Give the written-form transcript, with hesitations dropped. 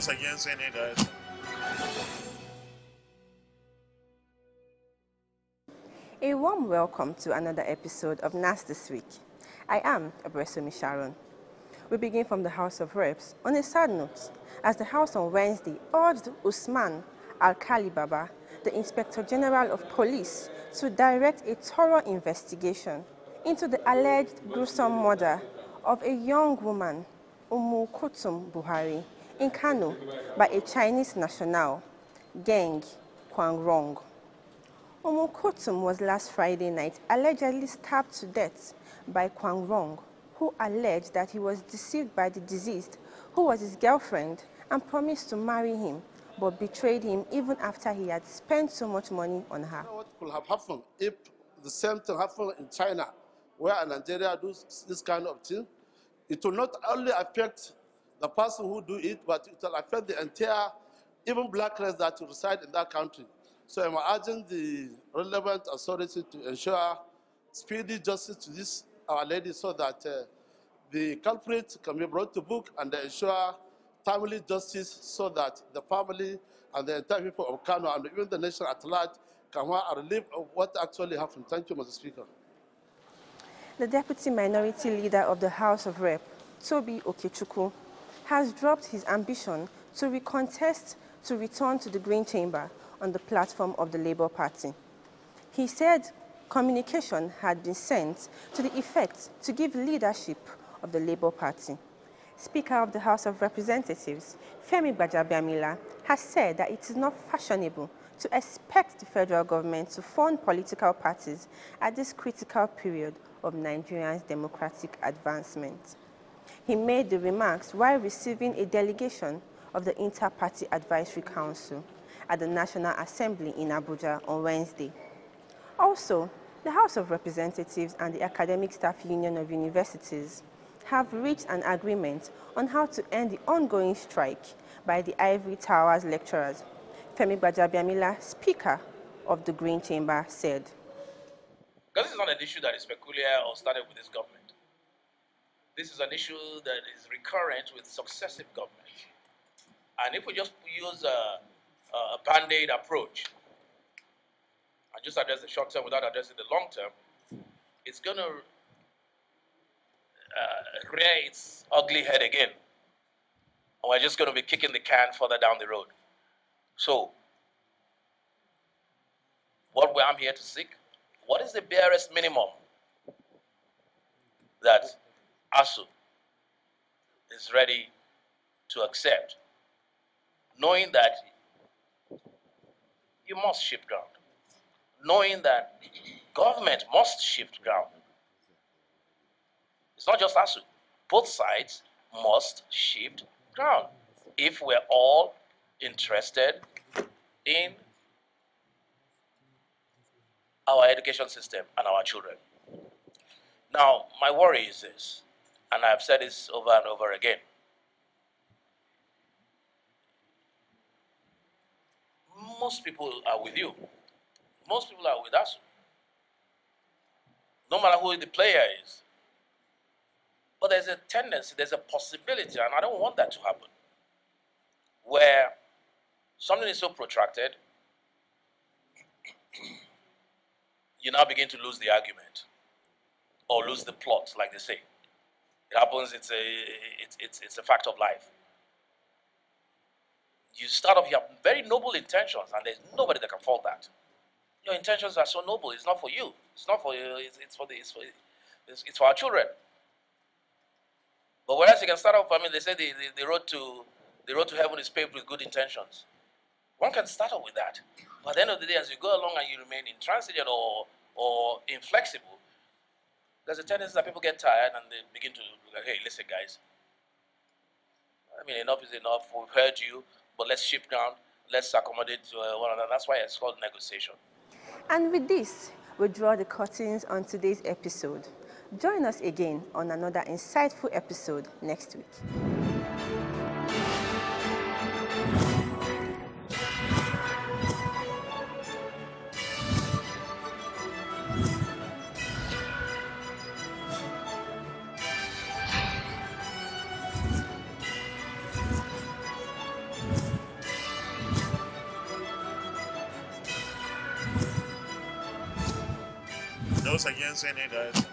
us against any direction. A warm welcome to another episode of NASS This Week. I am Eboesomi Sharon. We begin from the House of Reps on a sad note, as the House on Wednesday urged Usman Alkali Baba, the Inspector General of Police, to direct a thorough investigation into the alleged gruesome murder of a young woman, Ummulkulthum Buhari, in Kano by a Chinese national, Geng Quanrong. Ummulkulthum was last Friday night allegedly stabbed to death by Quanrong, who alleged that he was deceived by the deceased, who was his girlfriend, and promised to marry him, but betrayed him even after he had spent so much money on her. What could have happened if the same thing happened in China, where Nigeria does this kind of thing? It will not only affect the person who do it, but it will affect the entire, even black race that reside in that country. So I'm urging the relevant authority to ensure speedy justice to this our lady, so that the culprit can be brought to book and ensure timely justice, so that the family and the entire people of Kano and even the nation at large can have a relief of what actually happened. Thank you, Mr. Speaker. The Deputy Minority Leader of the House of Rep, Toby Okechukwu, has dropped his ambition to recontest to return to the Green Chamber on the platform of the Labour Party. He said communication had been sent to the effect to give leadership of the Labour Party. Speaker of the House of Representatives, Femi Gbajabiamila, has said that it is not fashionable to expect the federal government to fund political parties at this critical period of Nigeria's democratic advancement. He made the remarks while receiving a delegation of the Inter-Party Advisory Council at the National Assembly in Abuja on Wednesday. Also, the House of Representatives and the Academic Staff Union of Universities have reached an agreement on how to end the ongoing strike by the Ivory Towers lecturers. Femi Gbajabiamila, Speaker of the Green Chamber, said, Because this is not an issue that is peculiar or started with this government. This is an issue that is recurrent with successive governments. And if we just use a band-aid approach and just address the short term without addressing the long term, it's going to rear its ugly head again. And we're just going to be kicking the can further down the road. So, what I'm here to seek, what is the barest minimum that Asuu is ready to accept, knowing that you must shift ground, knowing that government must shift ground. It's not just Asuu. Both sides must shift ground if we're all interested in our education system and our children. Now, my worry is this, and I've said this over and over again. Most people are with you. Most people are with us. No matter who the player is. But there's a tendency, there's a possibility, and I don't want that to happen, where something is so protracted, you now begin to lose the argument or lose the plot, like they say. It happens, it's a fact of life. You start off, you have very noble intentions, and there's nobody that can fault that. Your intentions are so noble, it's not for you. It's not for you, it's for our children. But whereas you can start off, I mean, they say the road to heaven is paved with good intentions. One can start off with that. But at the end of the day, as you go along and you remain intransigent or inflexible, there's a tendency that people get tired and they begin to look like, hey, listen, guys. I mean, enough is enough. We've heard you, but let's shift ground. Let's accommodate one another. That's why it's called negotiation. And with this, we draw the curtains on today's episode. Join us again on another insightful episode next week. Those against any direction?